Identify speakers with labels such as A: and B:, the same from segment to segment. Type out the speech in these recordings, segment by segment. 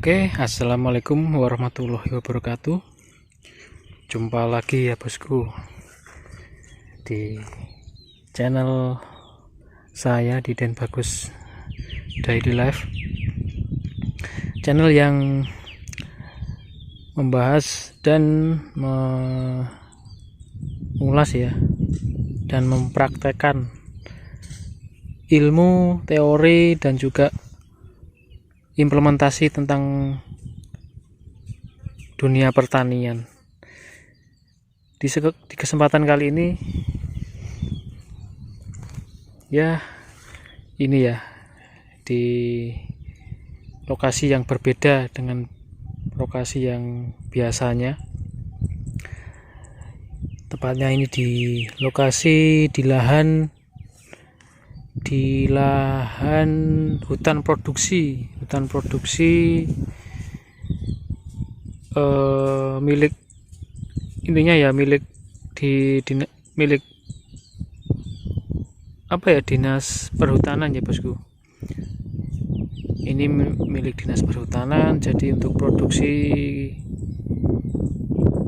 A: Oke, assalamualaikum warahmatullahi wabarakatuh. Jumpa lagi ya bosku di channel saya di Den Bagus Daily Life, channel yang membahas dan mengulas ya dan mempraktekkan ilmu, teori dan juga implementasi tentang dunia pertanian. Di kesempatan kali ini di lokasi yang berbeda dengan lokasi yang biasanya. Tepatnya ini di lokasi di lahan hutan produksi milik Dinas Perhutanan ya bosku. Ini milik Dinas Perhutanan, jadi untuk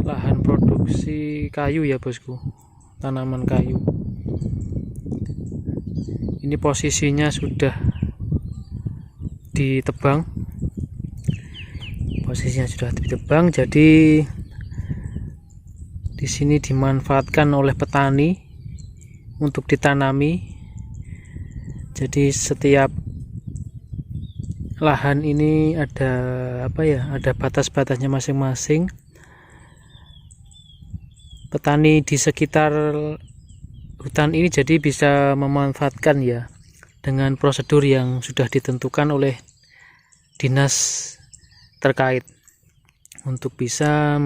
A: lahan produksi kayu ya bosku, tanaman kayu. Ini posisinya sudah ditebang, jadi di sini dimanfaatkan oleh petani untuk ditanami. Jadi setiap lahan ini ada batas-batasnya masing-masing. Petani di sekitar hutan ini jadi bisa memanfaatkan ya dengan prosedur yang sudah ditentukan oleh dinas terkait untuk bisa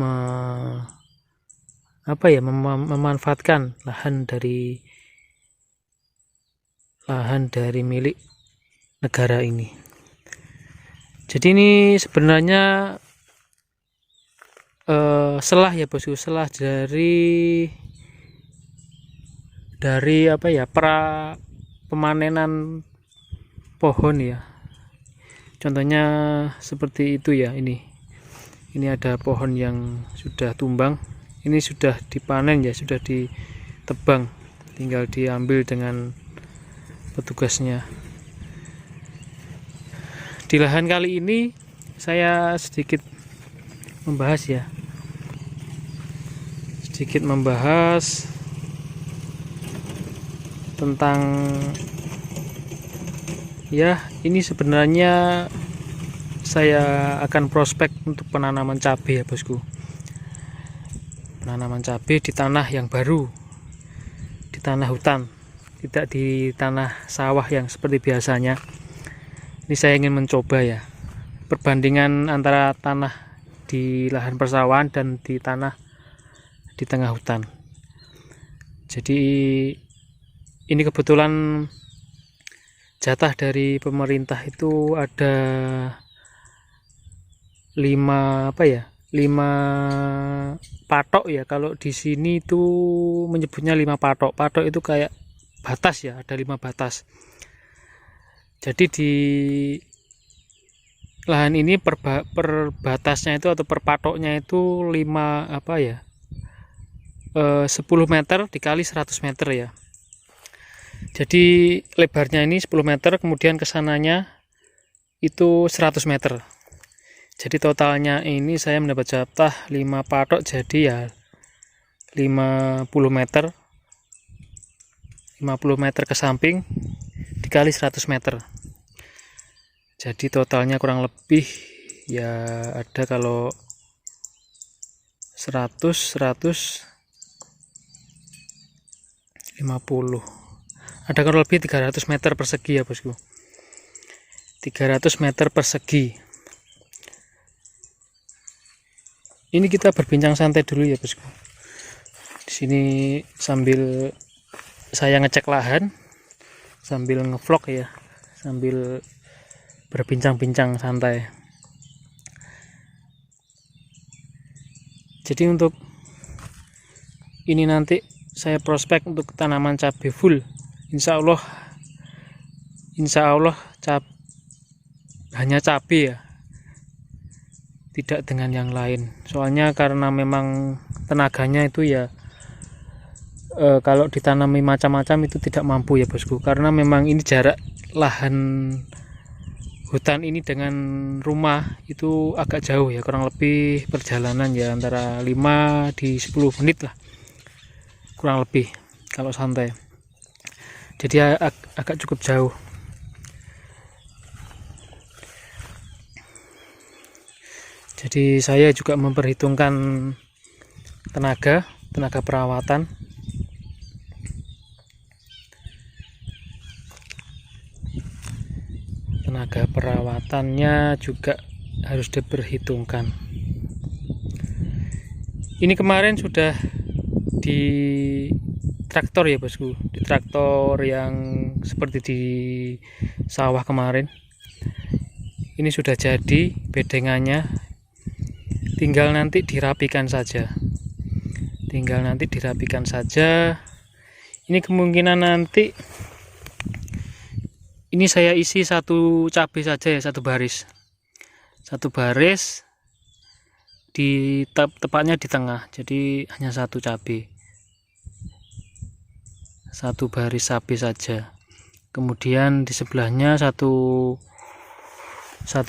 A: memanfaatkan lahan dari milik negara ini. Jadi ini sebenarnya selah ya bosku, selah dari pra pemanenan pohon ya. Contohnya seperti itu ya. Ini ada pohon yang sudah tumbang, ini sudah dipanen ya, sudah ditebang, tinggal diambil dengan petugasnya. Di lahan kali ini saya sedikit membahas tentang ini sebenarnya saya akan prospek untuk penanaman cabai ya bosku. Penanaman cabai di tanah yang baru, di tanah hutan, tidak di tanah sawah yang seperti biasanya. Ini saya ingin mencoba ya, perbandingan antara tanah di lahan persawahan dan di tanah di tengah hutan. Jadi ini kebetulan jatah dari pemerintah itu ada 5 patok ya. Kalau di sini itu menyebutnya 5 patok. Patok itu kayak batas ya, ada 5 batas. Jadi di lahan ini per batasnya itu atau per patoknya itu 10 meter dikali 100 meter ya. Jadi lebarnya ini 10 meter, kemudian kesananya itu 100 meter. Jadi totalnya ini saya mendapat jatah 5 patok, jadi ya 50 meter ke samping dikali 100 meter. Jadi totalnya kurang lebih ya ada kalau 150 ada kurang lebih 300 meter persegi ya bosku. 300 meter persegi. Ini kita berbincang santai dulu ya bosku. Di sini sambil saya ngecek lahan, sambil ngevlog ya, sambil berbincang-bincang santai. Jadi untuk ini nanti saya prospek untuk tanaman cabai full. Insya Allah hanya cabai ya. tidak dengan yang lain. Soalnya karena memang tenaganya itu ya kalau ditanami macam-macam itu tidak mampu ya bosku, karena memang ini jarak lahan hutan ini dengan rumah itu agak jauh ya, kurang lebih perjalanan ya antara 5 di 10 menit lah kurang lebih kalau santai, jadi agak cukup jauh. Jadi saya juga memperhitungkan tenaga perawatan. Tenaga perawatannya juga harus diperhitungkan. Ini kemarin sudah di traktor ya bosku, di traktor yang seperti di sawah kemarin. Ini sudah jadi bedengannya, tinggal nanti dirapikan saja. Ini kemungkinan nanti ini saya isi satu cabai saja ya, satu baris di tepatnya di tengah, jadi hanya satu cabai, satu baris cabai saja. Kemudian di sebelahnya satu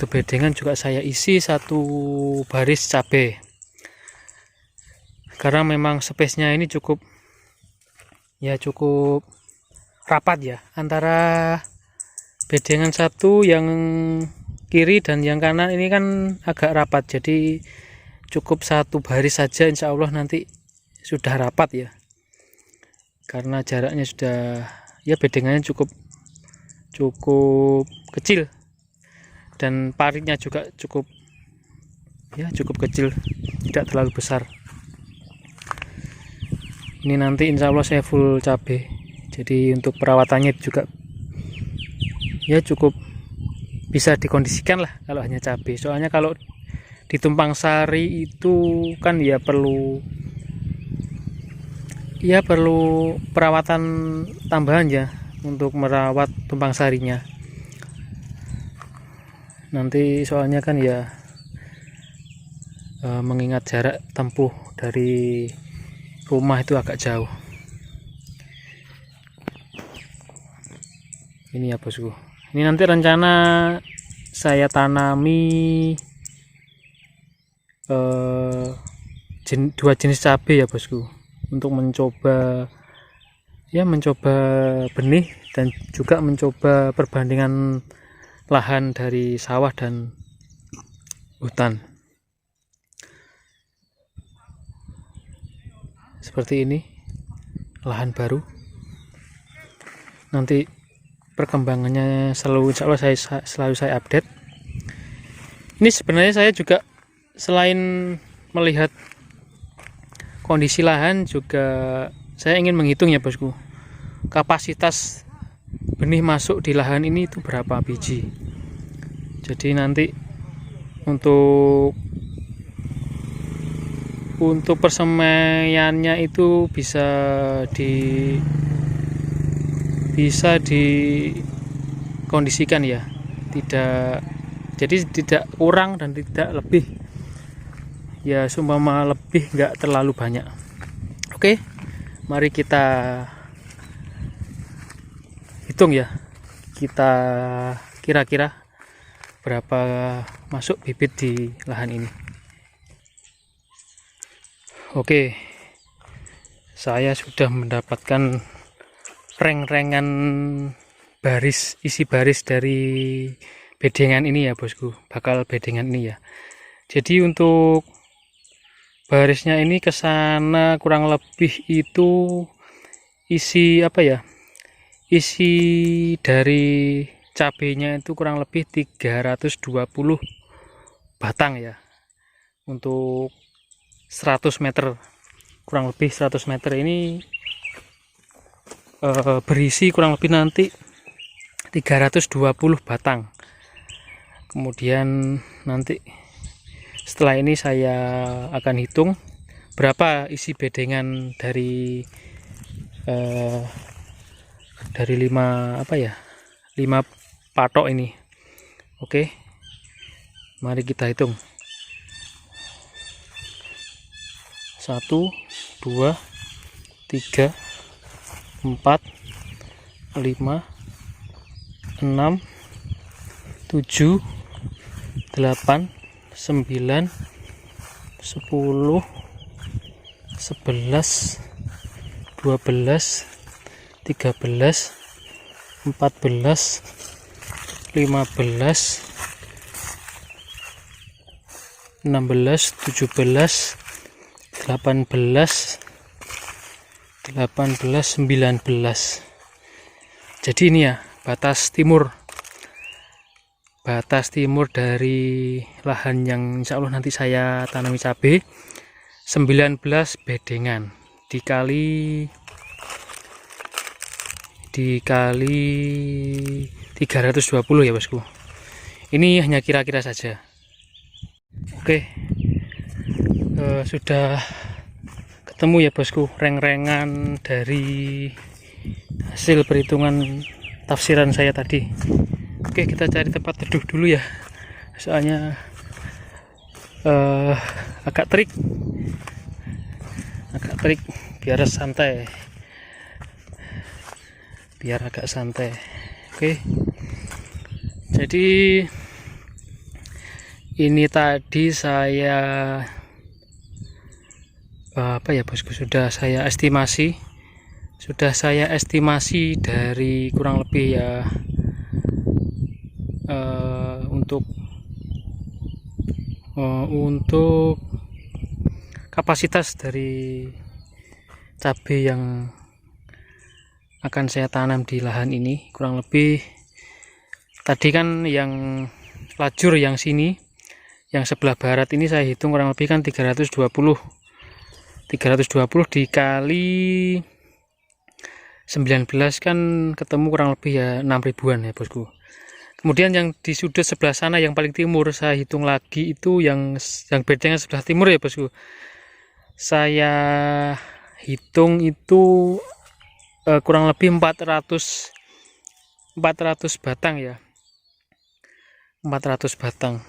A: bedengan juga saya isi satu baris cabai, karena memang space-nya ini cukup rapat ya, antara bedengan satu yang kiri dan yang kanan ini kan agak rapat, jadi cukup satu baris saja, insya Allah nanti sudah rapat ya, karena jaraknya sudah ya, bedengannya cukup kecil dan paritnya juga cukup kecil, tidak terlalu besar. Ini nanti insya Allah saya full cabai, jadi untuk perawatannya juga ya cukup bisa dikondisikan lah kalau hanya cabai. Soalnya kalau di tumpang sari itu kan ya perlu perawatan tambahan ya untuk merawat tumpang sarinya. Nanti soalnya kan ya mengingat jarak tempuh dari rumah itu agak jauh. Ini ya bosku. Ini nanti rencana saya tanami dua jenis cabai ya bosku, untuk mencoba benih dan juga mencoba perbandingan lahan dari sawah dan hutan. Seperti ini lahan baru. Nanti perkembangannya insya Allah selalu saya update. Ini sebenarnya saya juga selain melihat kondisi lahan, juga saya ingin menghitung ya bosku, kapasitas benih masuk di lahan ini itu berapa biji. Jadi nanti untuk persemaiannya itu bisa dikondisikan ya, tidak kurang dan tidak lebih ya, seumpama lebih nggak terlalu banyak. Oke, mari kita hitung ya, kita kira-kira berapa masuk bibit di lahan ini. Oke, saya sudah mendapatkan reng-rengan isi baris dari bedengan ini ya bosku, bakal bedengan ini ya. Jadi untuk barisnya ini ke sana kurang lebih itu isi dari cabenya itu kurang lebih 320 batang ya, untuk 100 meter, kurang lebih 100 meter ini berisi kurang lebih nanti 320 batang. Kemudian nanti setelah ini saya akan hitung berapa isi bedengan dari 5 patok ini. Oke, mari kita hitung. 1, 2, 3, 4, 5, 6, 7, 8, 9, 10, 11, 12, 13, 14, 15, 16, 17, 18, 19. Jadi ini ya batas timur dari lahan yang insya Allah nanti saya tanami cabai. 19 bedengan dikali 320 ya bosku. Ini hanya kira-kira saja. Oke, sudah ketemu ya bosku reng-rengan dari hasil perhitungan tafsiran saya tadi. Oke, kita cari tempat teduh dulu ya, soalnya agak terik biar santai, biar agak santai. Oke, jadi ini tadi saya apa ya bosku, sudah saya estimasi dari kurang lebih ya untuk kapasitas dari cabai yang akan saya tanam di lahan ini. Kurang lebih tadi kan yang lajur yang sini, yang sebelah barat ini saya hitung kurang lebih kan 320 dikali 19 kan ketemu kurang lebih ya 6 ribuan ya bosku. Kemudian yang di sudut sebelah sana yang paling timur saya hitung lagi, itu yang bedengan sebelah timur ya bosku, saya hitung itu kurang lebih 400 batang ya, 400 batang.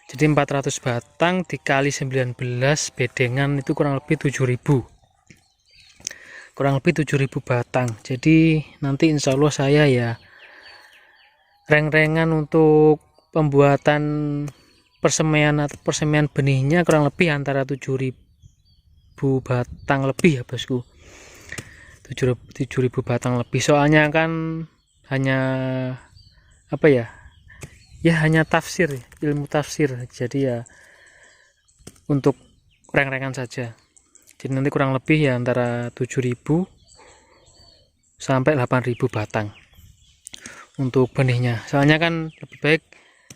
A: Jadi 400 batang dikali 19 bedengan itu kurang lebih 7.000 batang. Jadi nanti insya Allah saya ya reng-rengan untuk pembuatan persemaian atau persemaian benihnya kurang lebih antara 7.000 batang lebih ya bosku, 7.000 batang lebih. Soalnya kan hanya apa ya, hanya tafsir, ilmu tafsir, jadi ya untuk reng-rengan saja. Jadi nanti kurang lebih ya antara 7.000 sampai 8.000 batang untuk benihnya. Soalnya kan lebih baik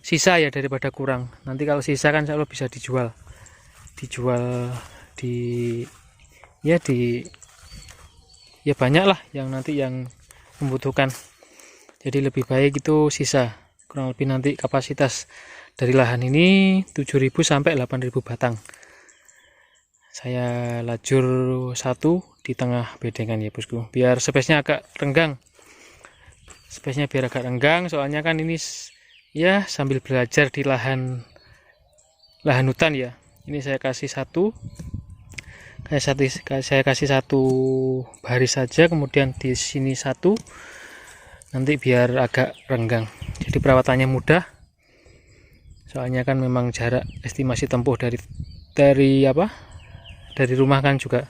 A: sisa ya daripada kurang. Nanti kalau sisa kan insya Allah bisa dijual di banyak lah yang nanti yang membutuhkan. Jadi lebih baik itu sisa. Kurang lebih nanti kapasitas dari lahan ini 7.000 sampai 8.000 batang. Saya lajur satu di tengah bedengan ya bosku, biar space-nya agak renggang. Soalnya kan ini ya sambil belajar di lahan hutan ya. Ini saya kasih satu baris saja, kemudian di sini satu, nanti biar agak renggang. Jadi perawatannya mudah. Soalnya kan memang jarak estimasi tempuh dari rumah kan juga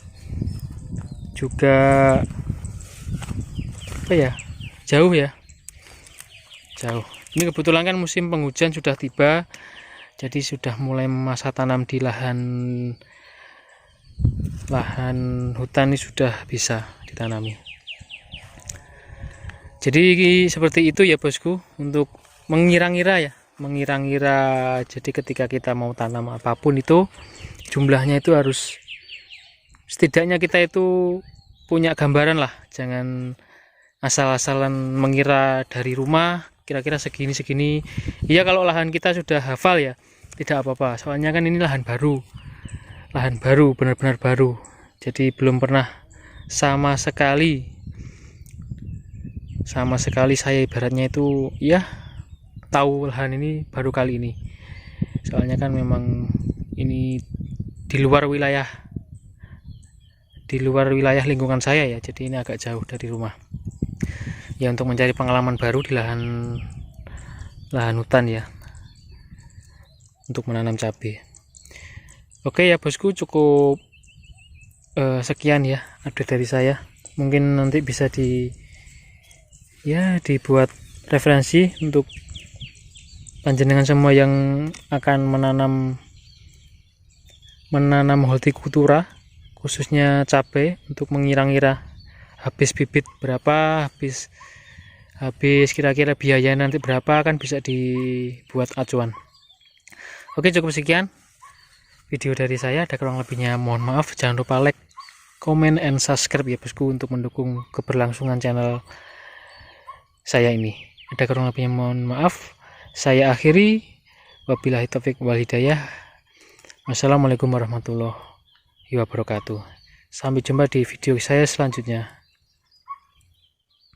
A: jauh ya. Ini kebetulan kan musim penghujan sudah tiba, jadi sudah mulai masa tanam di lahan hutan ini sudah bisa ditanami. Jadi seperti itu ya bosku, untuk mengira-ngira. Jadi ketika kita mau tanam apapun itu jumlahnya itu harus setidaknya kita itu punya gambaran lah, jangan asal-asalan mengira dari rumah kira-kira segini. Iya, kalau lahan kita sudah hafal ya tidak apa-apa, soalnya kan ini lahan baru, benar-benar baru. Jadi belum pernah sama sekali saya ibaratnya itu ya tahu lahan ini baru kali ini. Soalnya kan memang ini di luar wilayah di luar wilayah lingkungan saya ya, jadi ini agak jauh dari rumah ya, untuk mencari pengalaman baru di lahan hutan ya, untuk menanam cabai. Oke ya bosku, cukup sekian ya update dari saya. Mungkin nanti bisa dibuat referensi untuk panjenengan semua yang akan menanam hortikultura, khususnya cabai, untuk mengira-ngira habis bibit berapa, habis kira-kira biaya nanti berapa, kan bisa dibuat acuan. Oke, cukup sekian video dari saya. Ada kurang lebihnya mohon maaf. Jangan lupa like, comment, and subscribe ya bosku, untuk mendukung keberlangsungan channel saya ini. Ada kurang lebihnya mohon maaf. Saya akhiri, wabillahi taufik wal hidayah. Wassalamualaikum warahmatullahi wabarakatuh. Sampai jumpa di video saya selanjutnya.